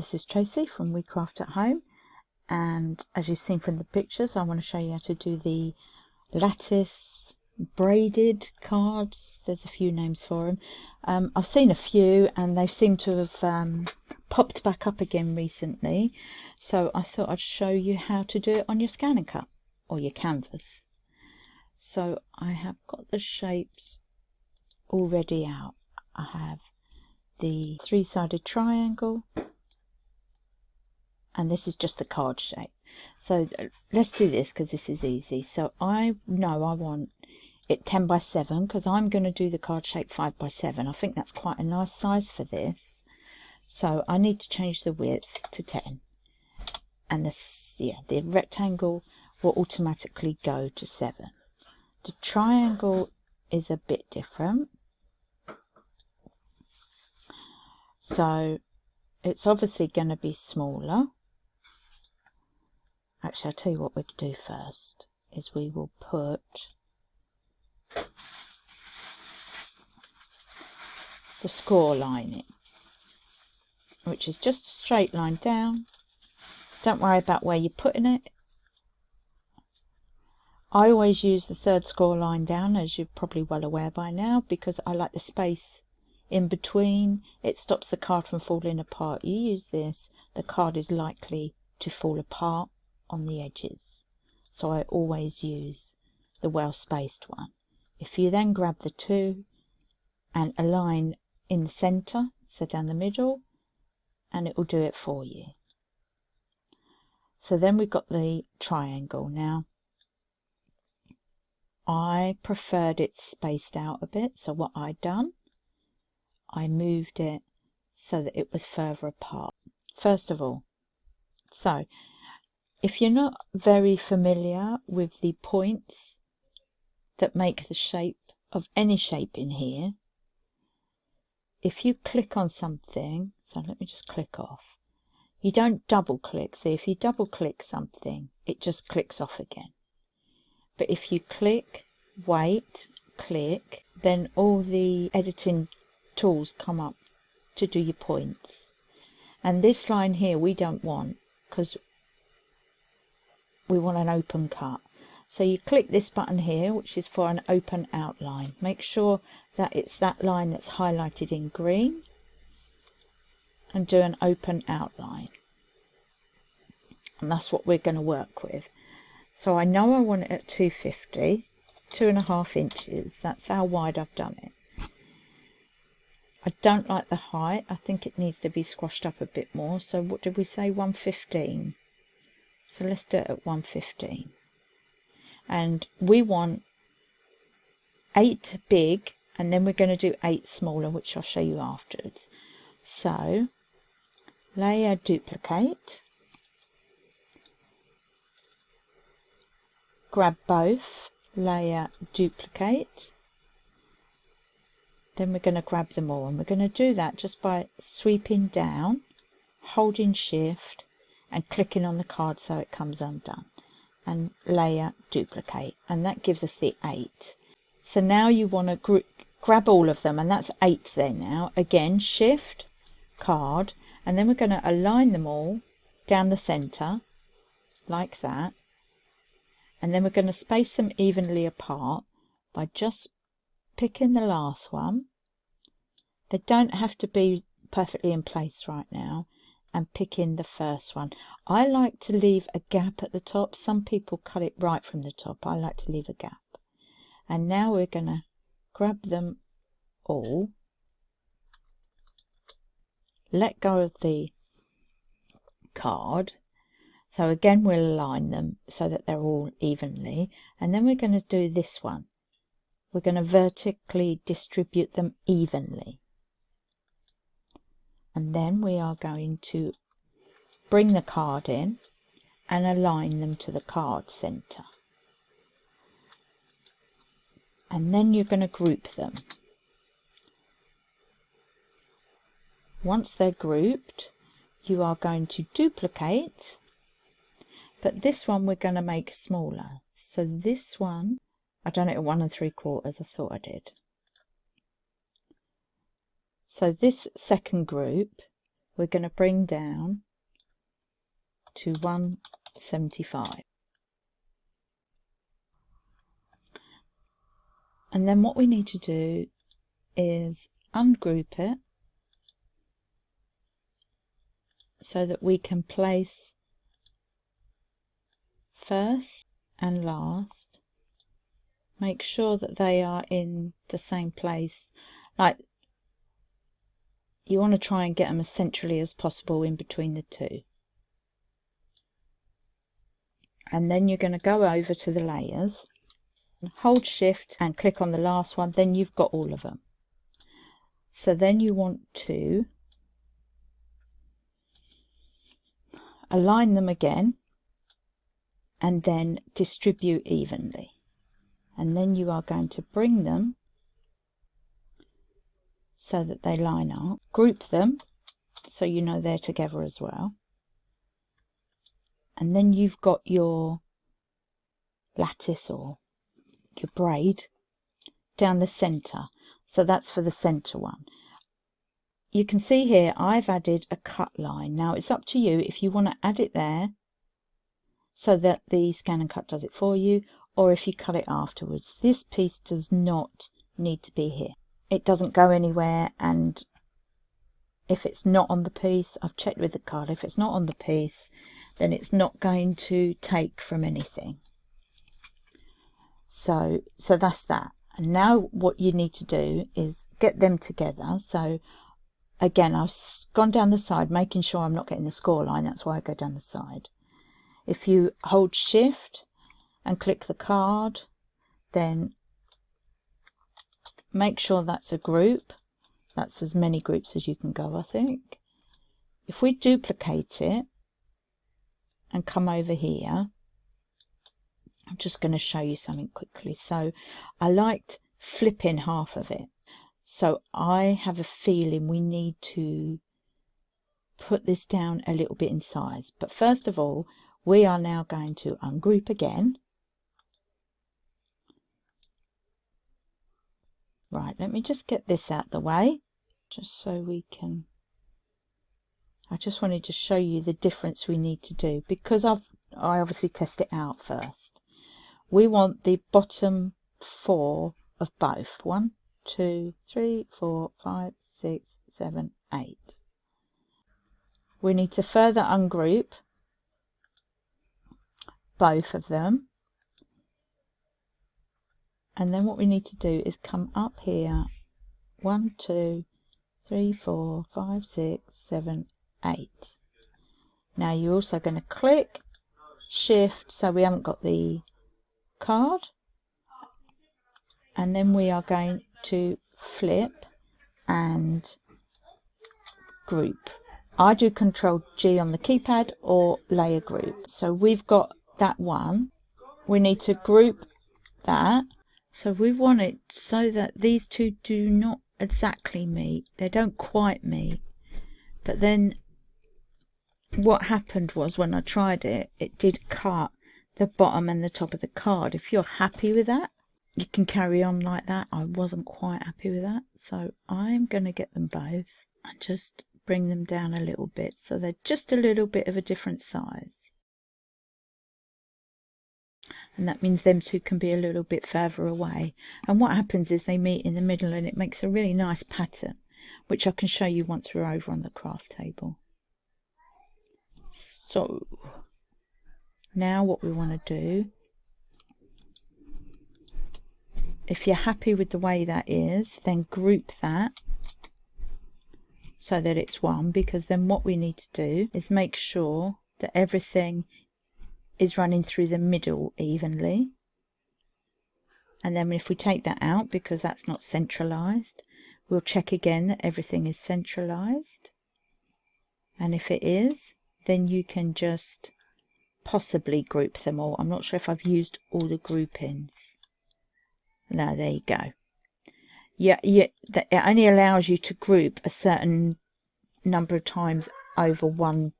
this is Tracy from We Craft at Home, and as you've seen from the pictures, I want to show you how to do the lattice braided cards. There's a few names for them. I've seen a few and they seem to have popped back up again recently, so I thought I'd show you how to do it on your scan and cut or your canvas. So I have got the shapes already out. I have the three-sided triangle, and this is just the card shape. So let's do this because this is easy. So I know I want it 10 by 7 because I'm going to do the card shape 5 by 7. I think that's quite a nice size for this. So I need to change the width to 10, and the rectangle will automatically go to 7. The triangle is a bit different. So it's obviously going to be smaller. Actually, I'll tell you what we'll do first, is we will put the score line in, which is just a straight line down. Don't worry about where you're putting it. I always use the third score line down, as you're probably well aware by now, because I like the space in between. It stops the card from falling apart. You use this, the card is likely to fall apart on the edges, so I always use the well spaced one. If you then grab the two and align in the center, so down the middle, and it will do it for you. So then we've got the triangle. Now I preferred it spaced out a bit, so what I'd done, I moved it so that it was further apart. First of all, so if you're not very familiar with the points that make the shape of any shape in here, if you click on something, so let me just click off, you don't double click. So if you double click something, it just clicks off again. But if you click, wait, click, then all the editing tools come up to do your points. And this line here we don't want, because we want an open cut. So you click this button here, which is for an open outline. Make sure that it's that line that's highlighted in green, and do an open outline. And that's what we're going to work with. So I know I want it at 250, 2.5 inches. That's how wide I've done it. I don't like the height. I think it needs to be squashed up a bit more. So what did we say? 115. So let's do it at 115. And we want 8 big, and then we're going to do 8 smaller, which I'll show you afterwards. So layer, duplicate, grab both, layer, duplicate. Then we're going to grab them all, and we're going to do that just by sweeping down, holding shift and clicking on the card so it comes undone, and layer, duplicate, and that gives us the 8. So now you want to grab all of them, and that's 8 there now. Again, shift, card, and then we're going to align them all down the center like that, and then we're going to space them evenly apart by just picking the last one. They don't have to be perfectly in place right now, and picking the first one. I like to leave a gap at the top. Some people cut it right from the top. I like to leave a gap. And now we're going to grab them all, let go of the card. So again, we'll align them so that they're all evenly, and then we're going to do this one. We're going to vertically distribute them evenly, and then we are going to bring the card in and align them to the card center, and then you're going to group them. Once they're grouped, you are going to duplicate, but this one we're going to make smaller. So this one, I done it at 1 3/4, I thought I did. So this second group we're going to bring down to 175. And then what we need to do is ungroup it so that we can place first and last. Make sure that they are in the same place. Like, you want to try and get them as centrally as possible in between the two. And then you're going to go over to the layers, hold shift and click on the last one, then you've got all of them. So then you want to align them again and then distribute evenly. And then you are going to bring them so that they line up. Group them so you know they're together as well. And then you've got your lattice or your braid down the center. So that's for the center one. You can see here I've added a cut line. Now it's up to you if you want to add it there so that the scan and cut does it for you, or if you cut it afterwards. This piece does not need to be here. It doesn't go anywhere, and if it's not on the piece, I've checked with the card, if it's not on the piece, then it's not going to take from anything. So that's that. And now what you need to do is get them together. So again, I've gone down the side, making sure I'm not getting the score line. That's why I go down the side. If you hold shift and click the card, then make sure that's a group. That's as many groups as you can go, I think. If we duplicate it and come over here, I'm just going to show you something quickly. So I liked flipping half of it. So I have a feeling we need to put this down a little bit in size. But first of all, we are now going to ungroup again. Right, let me just get this out the way, just so we can... I just wanted to show you the difference we need to do, because I obviously test it out first. We want the bottom 4 of both. 1, 2, 3, 4, 5, 6, 7, 8. We need to further ungroup both of them. And then what we need to do is come up here. 1, 2, 3, 4, 5, 6, 7, 8. Now you're also going to click shift so we haven't got the card, and then we are going to flip and group. I do Control G on the keypad or layer group. So we've got that one. We need to group that. So we want it so that these two do not exactly meet. They don't quite meet. But then what happened was when I tried it, it did cut the bottom and the top of the card. If you're happy with that, you can carry on like that. I wasn't quite happy with that. So I'm going to get them both and just bring them down a little bit so they're just a little bit of a different size. And that means them two can be a little bit further away. And what happens is they meet in the middle and it makes a really nice pattern, which I can show you once we're over on the craft table. So now what we want to do, if you're happy with the way that is, then group that so that it's one, because then what we need to do is make sure that everything is running through the middle evenly. And then if we take that out, because that's not centralized, we'll check again that everything is centralized. And if it is, then you can just possibly group them all. I'm not sure if I've used all the groupings. No, there you go. Yeah, it only allows you to group a certain number of times over one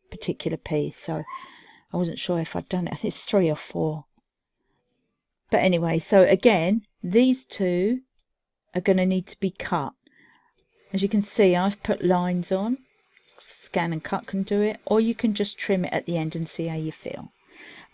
particular piece. So I wasn't sure if I'd done it. I think it's 3 or 4. But anyway, so again, these two are going to need to be cut. As you can see, I've put lines on. scan and cut can do it, or you can just trim it at the end and see how you feel.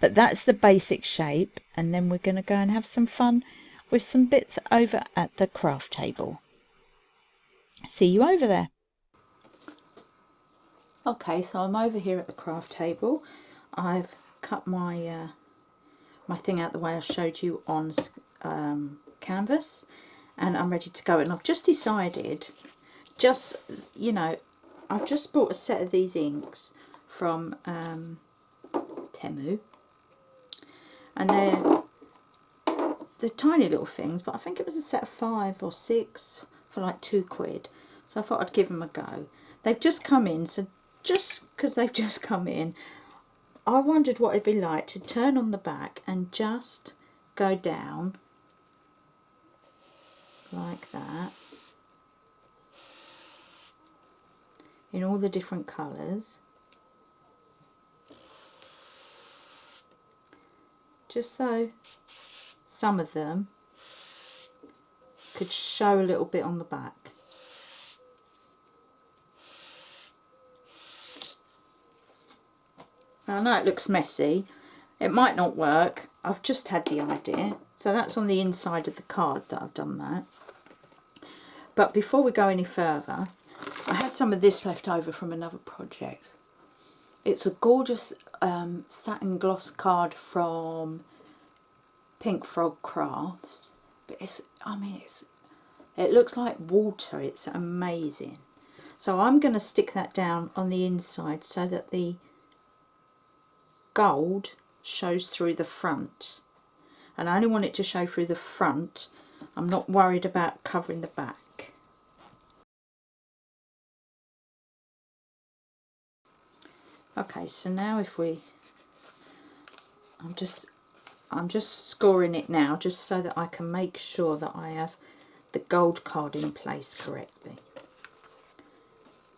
But that's the basic shape, and then we're going to go and have some fun with some bits over at the craft table. See you over there. Okay, so I'm over here at the craft table. I've cut my my thing out the way I showed you on canvas, and I'm ready to go. And I've just decided, I've just bought a set of these inks from Temu, and they're tiny little things, but I think it was a set of 5 or 6 for like £2. So I thought I'd give them a go. They've just come in, so just because they've just come in, I wondered what it'd be like to turn on the back and just go down like that in all the different colours, just so some of them could show a little bit on the back. I know it looks messy, it might not work, I've just had the idea. So that's on the inside of the card that I've done that. But before we go any further, I had some of this left over from another project. It's a gorgeous satin gloss card from Pink Frog Crafts, but it looks like water. It's amazing. So I'm going to stick that down on the inside so that the gold shows through the front, and I only want it to show through the front. I'm not worried about covering the back. Okay, so now if we, I'm just scoring it now just so that I can make sure that I have the gold card in place correctly,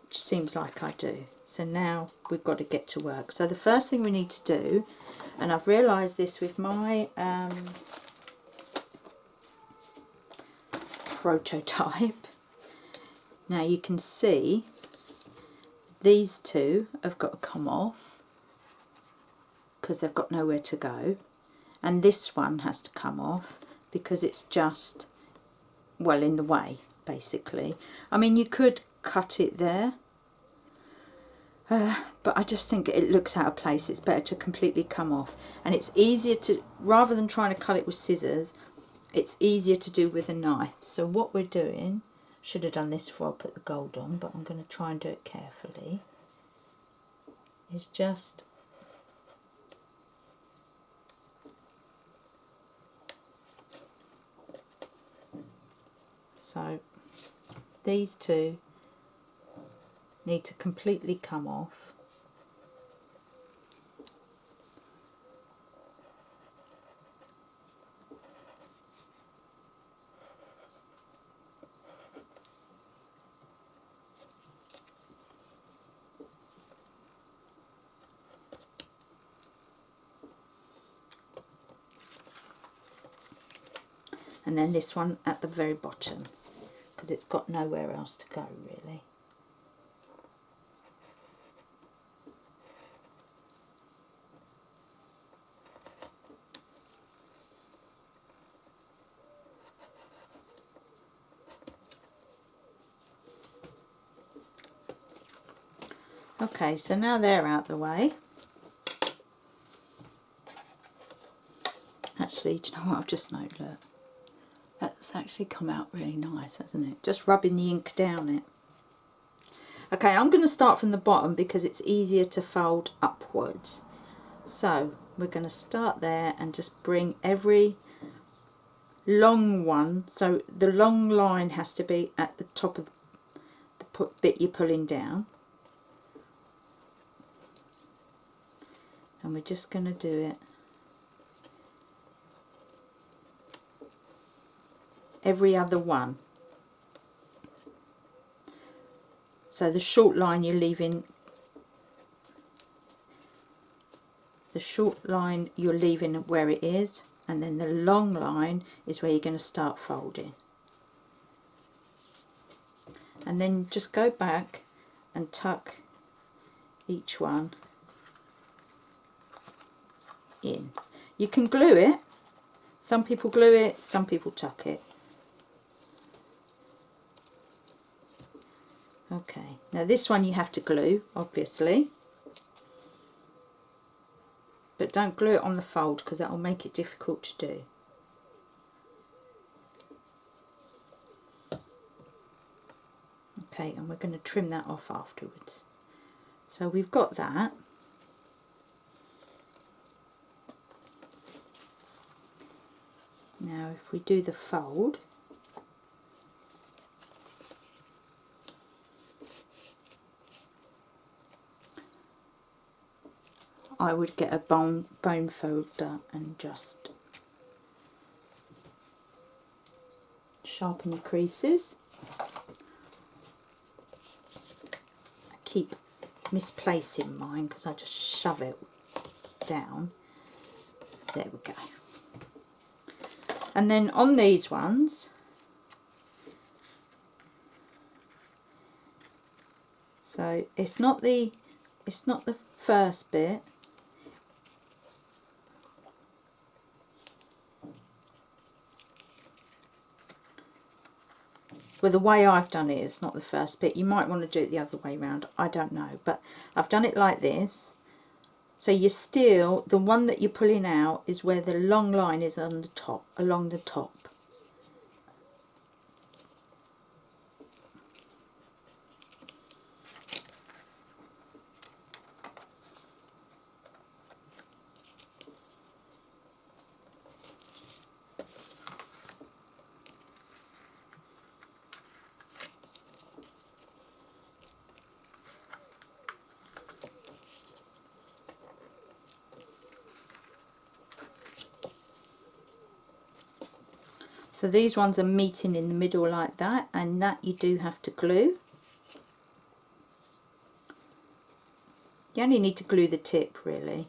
which seems like I do. So now we've got to get to work. So the first thing we need to do, and I've realised this with my prototype, now you can see these two have got to come off because they've got nowhere to go, and this one has to come off because it's just, well, in the way basically. I mean, you could cut it there, but I just think it looks out of place. It's better to completely come off, and it's easier to, rather than trying to cut it with scissors, it's easier to do with a knife. So what we're doing, should have done this before I put the gold on, but I'm going to try and do it carefully, is just so these two need to completely come off. And then this one at the very bottom, because it's got nowhere else to go really. Okay, so now they're out the way. Actually, do you know what I've just noted? Look, that's actually come out really nice, hasn't it? Just rubbing the ink down it. Okay, I'm going to start from the bottom because it's easier to fold upwards. So we're going to start there and just bring every long one, so the long line has to be at the top of the bit you're pulling down. And we're just going to do it every other one. So the short line you're leaving, where it is, and then the long line is where you're going to start folding. And then just go back and tuck each one in. You can glue it. Some people glue it, some people tuck it. Okay, now this one you have to glue, obviously. But don't glue it on the fold because that will make it difficult to do. Okay, and we're going to trim that off afterwards. So we've got that. Now if we do the fold, I would get a bone folder and just sharpen your creases. I keep misplacing mine because I just shove it down. There we go. And then on these ones, so it's not the first bit. Well, the way I've done it is not the first bit. You might want to do it the other way around. I don't know, but I've done it like this. So you're still, the one that you're pulling out is where the long line is on the top, along the top. So these ones are meeting in the middle like that, and that you do have to glue. You only need to glue the tip really.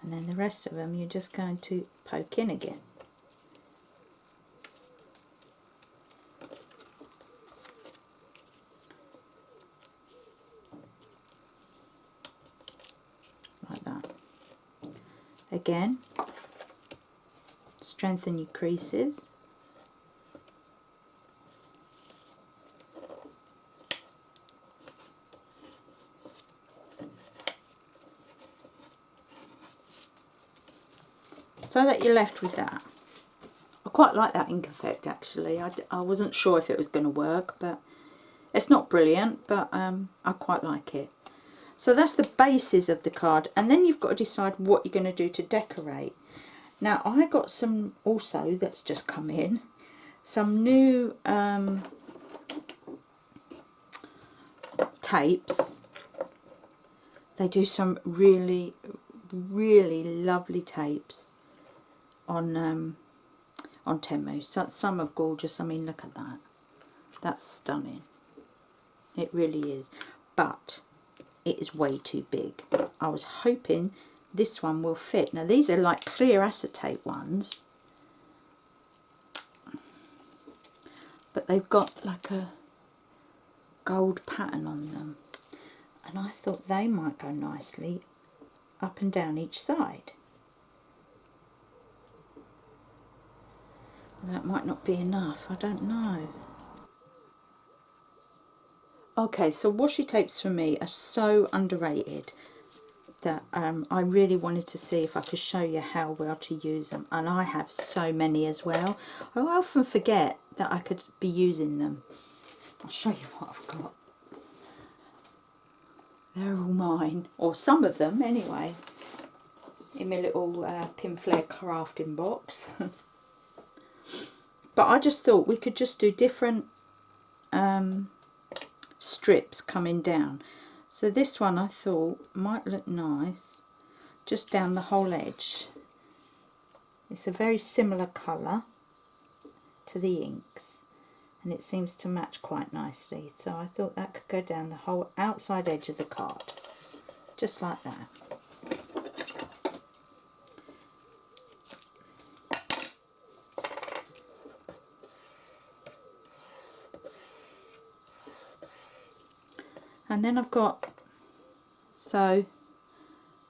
And then the rest of them you're just going to poke in again. Like that. Again, strengthen your creases. So that you're left with that. I quite like that ink effect actually. I wasn't sure if it was going to work, but it's not brilliant, but I quite like it. So that's the basis of the card, and then you've got to decide what you're going to do to decorate. Now I got some also that's just come in, some new tapes. They do some really lovely tapes on Temu. So some are gorgeous. I mean, look at that. That's stunning. It really is. But it is way too big. I was hoping this one will fit. Now these are like clear acetate ones, but they've got like a gold pattern on them, and I thought they might go nicely up and down each side. That might not be enough, I don't know. Okay, so washi tapes for me are so underrated that I really wanted to see if I could show you how well to use them, and I have so many as well. I often forget that I could be using them. I'll show you what I've got. They're all mine, or some of them anyway, in my little pin flare crafting box. But I just thought we could just do different strips coming down. So this one I thought might look nice just down the whole edge. It's a very similar colour to the inks, and it seems to match quite nicely, so I thought that could go down the whole outside edge of the card, just like that. And then I've got, so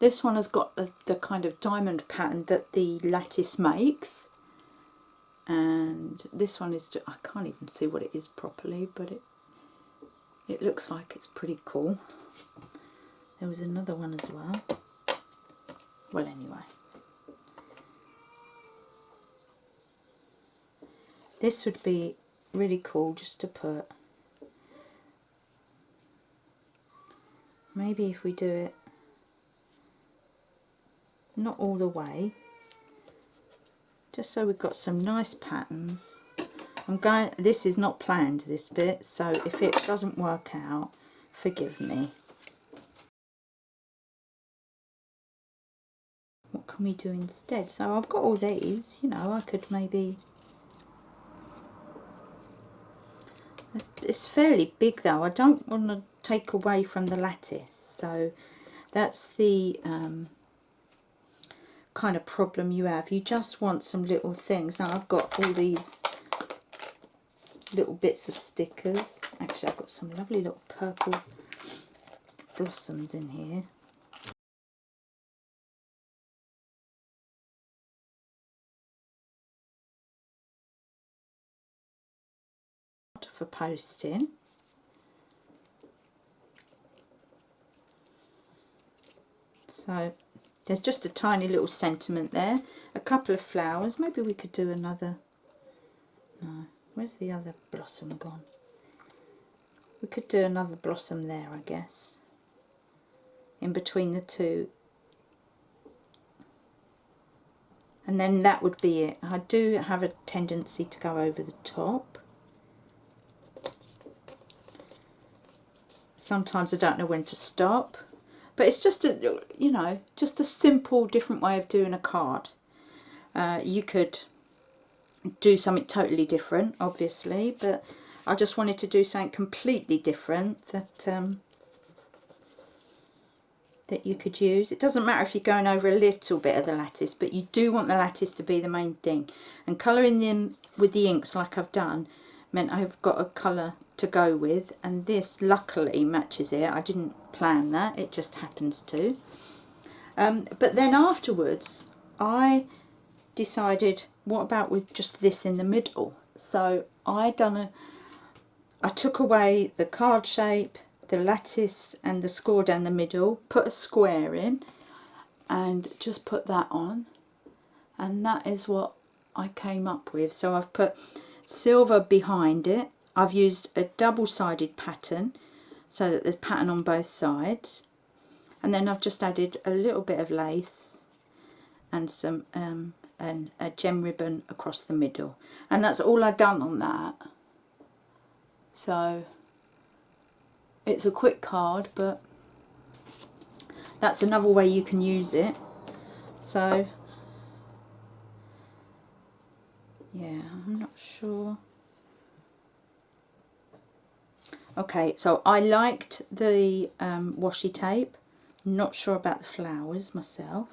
this one has got the kind of diamond pattern that the Lattice makes, and this one is, I can't even see what it is properly, but it looks like it's pretty cool. There was another one as well. Well, anyway, this would be really cool just to put, maybe if we do it not all the way, just so we've got some nice patterns. This is not planned, this bit, so if it doesn't work out, forgive me. What can we do instead? So I've got all these, you know, I could maybe, it's fairly big though, I don't want to take away from the Lattice, so that's the kind of problem you have. You just want some little things. Now I've got all these little bits of stickers. Actually, I've got some lovely little purple blossoms in here. For posting. So there's just a tiny little sentiment there, a couple of flowers. Maybe we could do another, no, where's the other blossom gone? We could do another blossom there, I guess, in between the two, and then that would be it. I do have a tendency to go over the top. Sometimes I don't know when to stop, but it's just a, you know, just a simple different way of doing a card. You could do something totally different, obviously, but I just wanted to do something completely different that that you could use. It doesn't matter if you're going over a little bit of the Lattice, but you do want the Lattice to be the main thing. And colouring them with the inks like I've done meant I've got a colour to go with, and this luckily matches it. I didn't plan that, it just happens to. But then afterwards I decided, what about with just this in the middle? So I took away the card shape, the Lattice and the score down the middle, put a square in and just put that on, and that is what I came up with. So I've put silver behind it. I've used a double-sided pattern so that there's pattern on both sides, and then I've just added a little bit of lace and some and a gem ribbon across the middle, and that's all I've done on that. So it's a quick card, but that's another way you can use it. So yeah, I'm not sure. Okay, so I liked the washi tape, not sure about the flowers myself,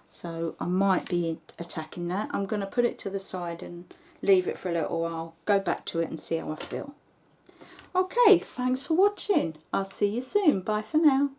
so I might be attacking that. I'm going to put it to the side and leave it for a little while, go back to it and see how I feel. Okay, thanks for watching. I'll see you soon. Bye for now.